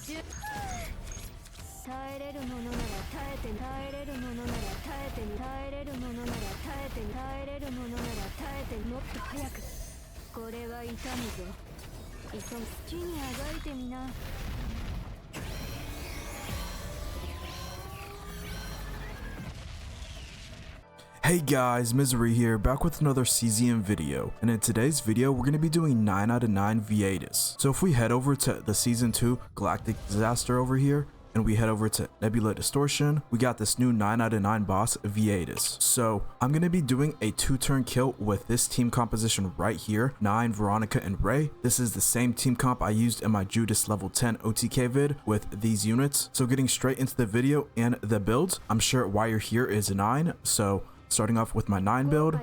耐えれるものなら耐えて耐えれるものなら耐えて耐えれるものなら耐えて耐えれるものなら耐えてもっと早くこれは痛むぞ急ぐ地にあがいてみな Hey guys, Misery here, back with another CZM video, and in today's video we're going to be doing 9 out of 9 Viadeus. So if we head over to the Season 2 Galactic Disaster over here, and we head over to Nebula Distortion, we got this new 9 out of 9 boss, Viadeus. So I'm going to be doing a 2-turn kill with this team composition right here, 9, Veronica, and Rei. This is the same team comp I used in my Judas level 10 OTK vid with these units. So getting straight into the video and the builds, I'm sure why you're here is 9, so starting off with my 9 build,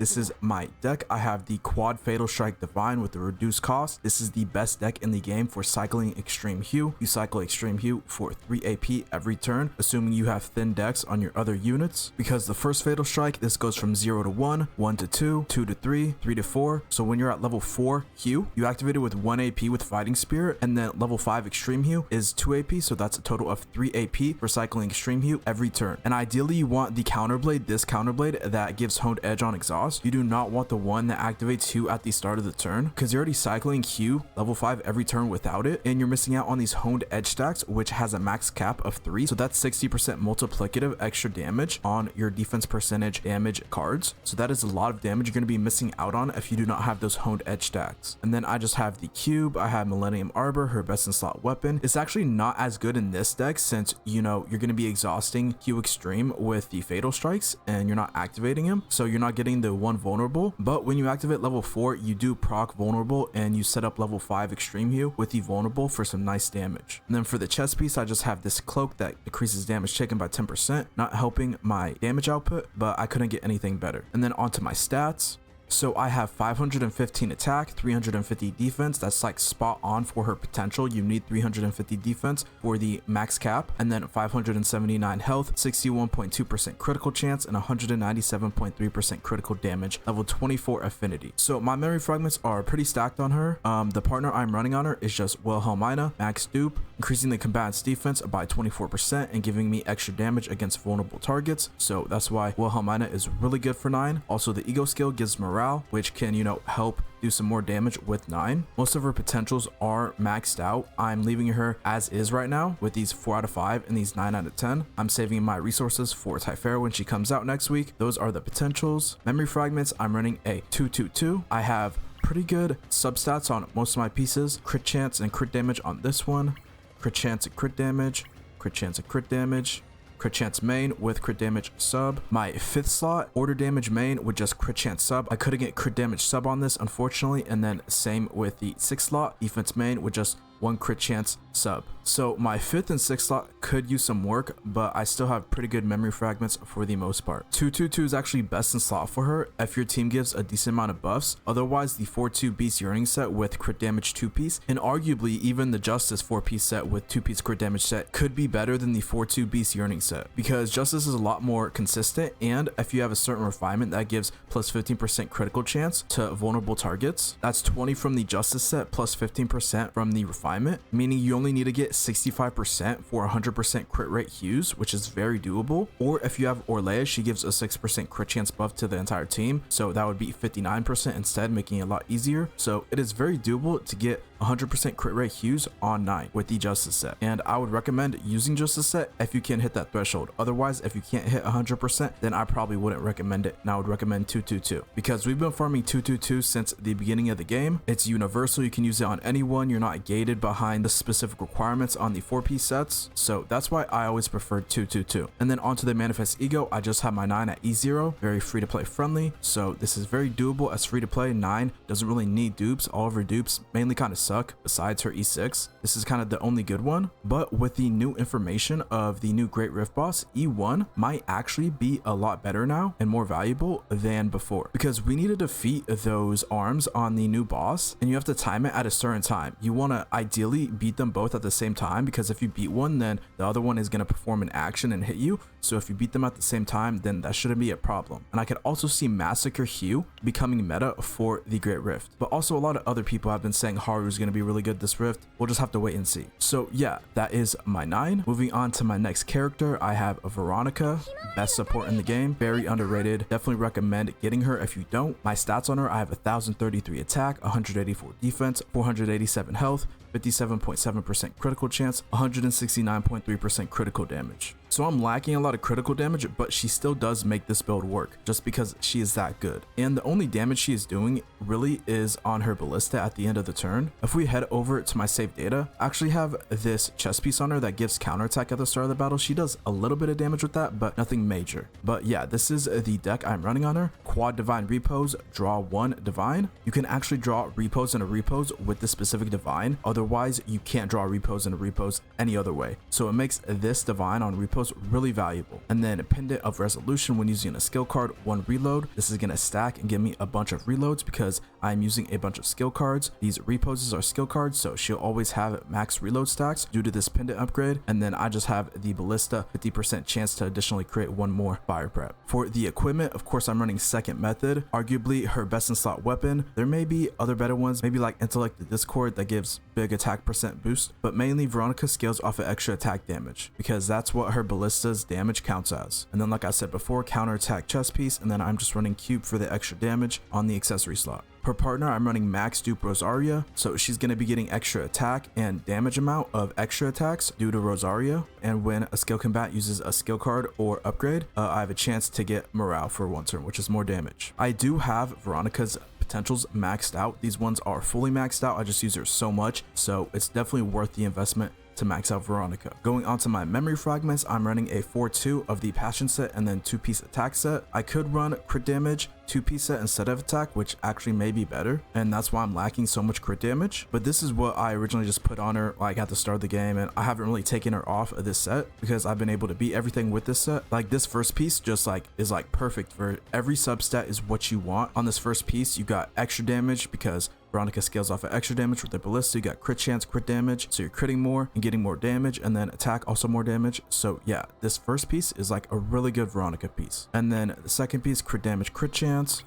this is my deck. I have the Quad Fatal Strike Divine with the reduced cost. This is the best deck in the game for cycling Extreme Hue. You cycle Extreme Hue for 3 AP every turn, assuming you have thin decks on your other units. Because the first Fatal Strike, this goes from 0 to 1, 1 to 2, 2 to 3, 3 to 4. So when you're at level 4 Hue, you activate it with 1 AP with Fighting Spirit, and then level 5 Extreme Hue is 2 AP, so that's a total of 3 AP for cycling Extreme Hue every turn. And ideally you want the Counterblade, this Counterblade that gives Honed Edge on exhaust. You do not want the one that activates Hue at the start of the turn, because you're already cycling Hue level 5 every turn without it, and you're missing out on these Honed Edge stacks, which has a max cap of 3, so that's 60% multiplicative extra damage on your defense percentage damage cards. So that is a lot of damage you're going to be missing out on if you do not have those Honed Edge stacks. And then I just have the Cube. I have Millennium Arbor, her best in slot weapon. It's actually not as good in this deck since, you know, you're going to be exhausting Hue Extreme with the Fatal Strikes and you're not activating him, so you're not getting the 1 vulnerable. But when you activate level 4, you do proc vulnerable and you set up level 5 Extreme Hue with the vulnerable for some nice damage. And then for the chest piece, I just have this cloak that decreases damage taken by 10%, not helping my damage output, but I couldn't get anything better. And then onto my stats. So I have 515 attack, 350 defense. That's like spot on for her potential. You need 350 defense for the max cap, and then 579 health, 61.2% critical chance, and 197.3% critical damage, level 24 affinity. So my memory fragments are pretty stacked on her. The partner I'm running on her is just Wilhelmina, max dupe, increasing the combatant's defense by 24% and giving me extra damage against vulnerable targets. So that's why Wilhelmina is really good for 9. Also the ego skill gives morale, which can, you know, help do some more damage with 9. Most of her potentials are maxed out. I'm leaving her as is right now with these 4 out of 5 and these 9 out of 10. I'm saving my resources for Typhera when she comes out next week. Those are the potentials. Memory fragments, I'm running a 2-2-2. I have pretty good substats on most of my pieces. Crit chance and crit damage on this one. Crit chance and crit damage. Crit chance and crit damage. Crit chance main with crit damage sub. My 5th slot, order damage main with just crit chance sub. I couldn't get crit damage sub on this, unfortunately. And then same with the 6th slot, defense main with just 1 crit chance sub. So my 5th and 6th slot could use some work, but I still have pretty good memory fragments for the most part. 2-2-2 is actually best in slot for her if your team gives a decent amount of buffs. Otherwise, the 4-2 Beast Yearning set with crit damage 2-piece, and arguably even the Justice 4-piece set with 2-piece crit damage set could be better than the 4-2 Beast Yearning set, because Justice is a lot more consistent, and if you have a certain refinement that gives plus 15% critical chance to vulnerable targets, that's 20 from the Justice set plus 15% from the refinement, meaning you only need to get 65% for 100% crit rate Hues, which is very doable. Or if you have Orlea, she gives a 6% crit chance buff to the entire team, so that would be 59% instead, making it a lot easier. So it is very doable to get 100% crit rate Hues on 9 with the Justice set, and I would recommend using Justice set if you can hit that threshold. Otherwise, if you can't hit 100%, then I probably wouldn't recommend it, and I would recommend 2-2-2, because we've been farming 2-2-2 since the beginning of the game. It's universal, you can use it on anyone, you're not gated behind the specific requirements on the 4-piece sets, so that's why I always prefer 2-2-2. And then onto the Manifest Ego, I just have my 9 at E0, very free to play friendly, so this is very doable as free to play. 9 doesn't really need dupes, all of her dupes mainly kind of suck besides her E6. This is kind of the only good one, but with the new information of the new Great Rift boss, E1 might actually be a lot better now and more valuable than before, because we need to defeat those arms on the new boss, and you have to time it at a certain time. You want to ideally beat them both at the same time, because if you beat one, then the other one is going to perform an action and hit you. So if you beat them at the same time, then that shouldn't be a problem. And I could also see Massacre Hue becoming meta for the Great Rift, but also a lot of other people have been saying Haru's going to be really good this rift. We'll just have to wait and see. So yeah, that is my 9. Moving on to my next character, I have Veronica, best support in the game, very underrated. Definitely recommend getting her if you don't. My stats on her, I have 1033 attack, 184 defense, 487 health, 57.7% critical chance, 169.3% critical damage. So I'm lacking a lot of critical damage, but she still does make this build work just because she is that good. And the only damage she is doing really is on her ballista at the end of the turn. If we head over to my save data, I actually have this chest piece on her that gives counterattack at the start of the battle. She does a little bit of damage with that, but nothing major. But yeah, this is the deck I'm running on her. Quad divine repos, draw 1 divine. You can actually draw repos and a repos with the specific divine. Otherwise, you can't draw repos and a repos any other way. So it makes this divine on repos really valuable. And then pendant of resolution when using a skill card, 1 reload. This is going to stack and give me a bunch of reloads because I'm using a bunch of skill cards. These reposes are skill cards, so she'll always have max reload stacks due to this pendant upgrade. And then I just have the ballista 50% chance to additionally create 1 more fire prep. For the equipment, of course, I'm running second method, arguably her best in slot weapon. There may be other better ones, maybe like intellect the discord that gives big attack percent boost, but mainly Veronica scales off of extra attack damage because that's what her ballista's damage counts as. And then like I said before, counter attack chest piece, and then I'm just running cube for the extra damage on the accessory slot. Per partner, I'm running max dupe Rosaria, so she's going to be getting extra attack and damage amount of extra attacks due to Rosaria. And when a skill combat uses a skill card or upgrade, I have a chance to get morale for 1 turn, which is more damage. I do have Veronica's potentials maxed out. These ones are fully maxed out. I just use her so much, so it's definitely worth the investment to max out Veronica. Going on to my memory fragments, I'm running a 4-2 of the passion set and then 2-piece attack set. I could run crit damage 2-piece set instead of attack, which actually may be better, and that's why I'm lacking so much crit damage. But this is what I originally just put on her like at the start of the game, and I haven't really taken her off of this set because I've been able to beat everything with this set. Like this first piece just like is like perfect for every substat is what you want. On this first piece, you got extra damage because Veronica scales off of extra damage with their ballista. You got crit chance, crit damage, so you're critting more and getting more damage, and then attack also more damage. So yeah, this first piece is like a really good Veronica piece. And then the second piece, crit damage, crit chance,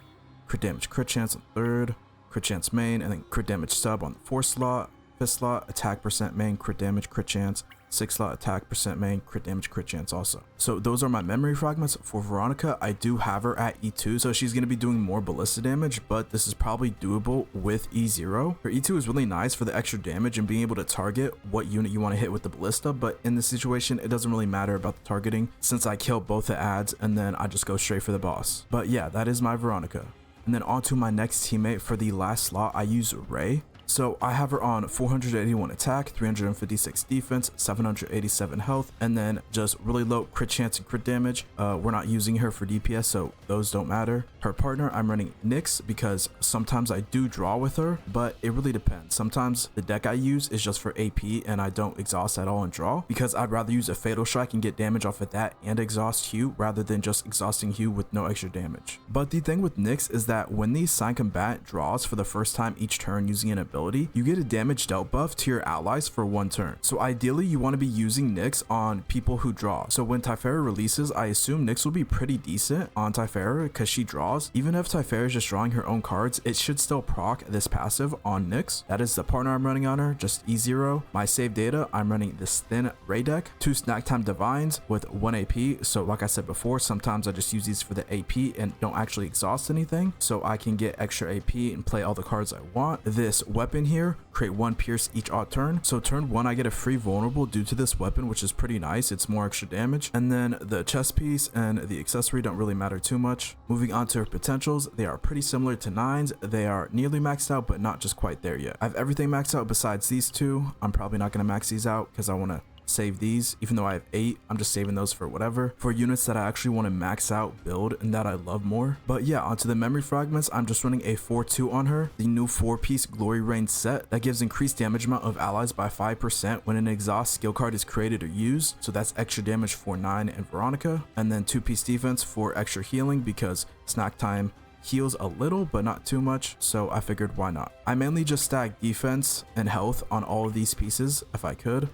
crit damage, crit chance on third, crit chance main, and then crit damage sub on the 4th slot, 5th slot, attack percent main, crit damage, crit chance, 6th slot, attack percent main, crit damage, crit chance also. So those are my memory fragments for Veronica. I do have her at E2, so she's going to be doing more ballista damage, but this is probably doable with E0. Her E2 is really nice for the extra damage and being able to target what unit you want to hit with the ballista, but in this situation, it doesn't really matter about the targeting since I kill both the adds and then I just go straight for the boss. But yeah, that is my Veronica. And then on to my next teammate. For the last slot, I use Rei. So I have her on 481 attack, 356 defense, 787 health, and then just really low crit chance and crit damage. We're not using her for DPS, so those don't matter. Her partner, I'm running Nyx because sometimes I do draw with her, but it really depends. Sometimes the deck I use is just for AP and I don't exhaust at all and draw because I'd rather use a Fatal Strike and get damage off of that and exhaust Hue rather than just exhausting Hue with no extra damage. But the thing with Nyx is that when the Sign Combat draws for the first time each turn using an ability, you get a damage dealt buff to your allies for 1 turn. So ideally you want to be using Nyx on people who draw. So when Typhara releases, I assume Nyx will be pretty decent on Typhara because she draws. Even if Typhara is just drawing her own cards, it should still proc this passive on Nyx. That is the partner I'm running on her, just E0. My save data, I'm running this thin Rei deck, 2 snack time divines with 1 AP. So like I said before, sometimes I just use these for the AP and don't actually exhaust anything, so I can get extra AP and play all the cards I want. This weapon here, create 1 pierce each odd turn. So turn 1 I get a free vulnerable due to this weapon, which is pretty nice. It's more extra damage. And then the chest piece and the accessory don't really matter too much. Moving on to her potentials, they are pretty similar to 9's. They are nearly maxed out, but not just quite there yet. I have everything maxed out besides these 2. I'm probably not going to max these out because I want to save these. Even though I have 8, I'm just saving those for whatever, for units that I actually want to max out build and that I love more. But yeah, onto the memory fragments, I'm just running a 4-2 on her, the new 4-piece Glory Reign set that gives increased damage amount of allies by 5% when an exhaust skill card is created or used, so that's extra damage for 9 and Veronica. And then 2-piece defense for extra healing because snack time heals a little but not too much, so I figured why not. I mainly just stack defense and health on all of these pieces if I could.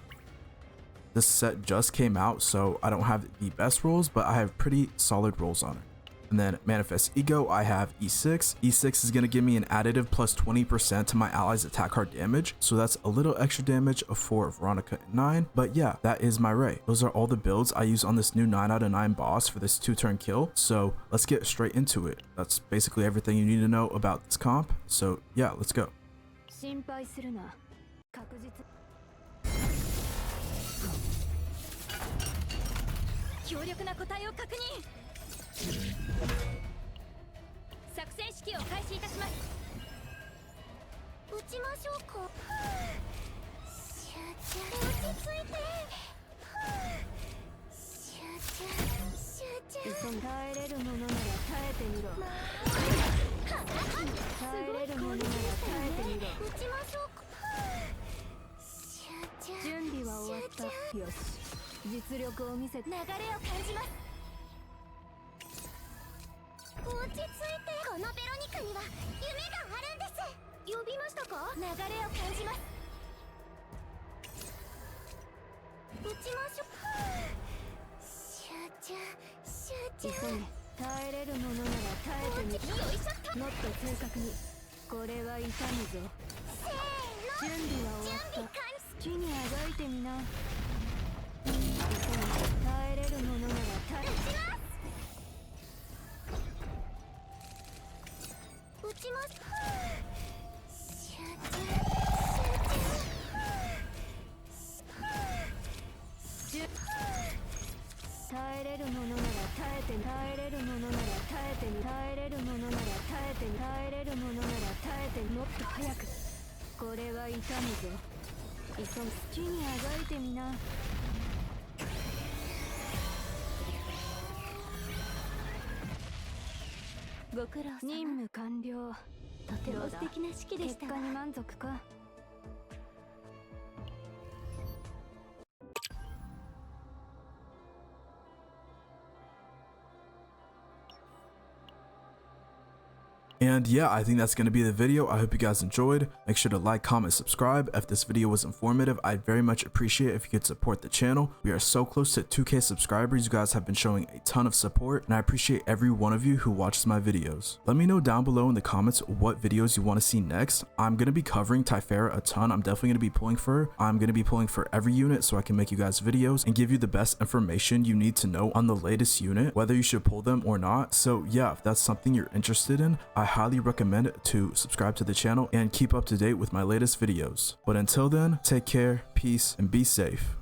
This set just came out, so I don't have the best rolls, but I have pretty solid rolls on it. And then Manifest Ego, I have E6. E6 is going to give me an additive plus 20% to my allies' attack card damage. So that's a little extra damage for Veronica at 9. But yeah, that is my Rei. Those are all the builds I use on this new 9 out of 9 boss for this 2-turn kill. So let's get straight into it. That's basically everything you need to know about this comp. So yeah, let's go. 心配するな。確実。強力な個体を確認。作戦指揮を開始いたします。撃ちましょうか。集中。落ち着いて。集中。耐えれるものなら耐えてみろ。耐えれるものなら耐えてみろ。撃ちましょうか。集中。準備は終わった。よし。実力を見せて。流れを感じます。落ち着いて。このベロニカには夢があるんです。呼びましたか。流れを感じます。撃ちましょう。集中。急げ。耐えれるものなら耐えてみる。もっと正確に。これは痛むぞ。せーの。準備は終わった。木にあがいてみな。耐えれるものなら耐え。撃ちます。集中。耐えれるものなら耐えて。耐えれるものなら耐えて。耐えれるものなら耐えて。耐えれるものなら耐えて。もっと早く。これは痛むぞ。急ぐ。木にあがいてみな。ご苦労様。任務完了。とても素敵な式でしたわ。結果に満足か。And yeah, I think that's going to be the video. I hope you guys enjoyed. Make sure to like, comment, subscribe. If this video was informative, I'd very much appreciate if you could support the channel. We are so close to 2K subscribers. You guys have been showing a ton of support, and I appreciate every one of you who watches my videos. Let me know down below in the comments what videos you want to see next. I'm going to be covering Typhera a ton. I'm definitely going to be pulling for her. I'm going to be pulling for every unit so I can make you guys videos and give you the best information you need to know on the latest unit, whether you should pull them or not. So yeah, if that's something you're interested in, I highly recommend to subscribe to the channel and keep up to date with my latest videos. But until then, take care, peace, and be safe.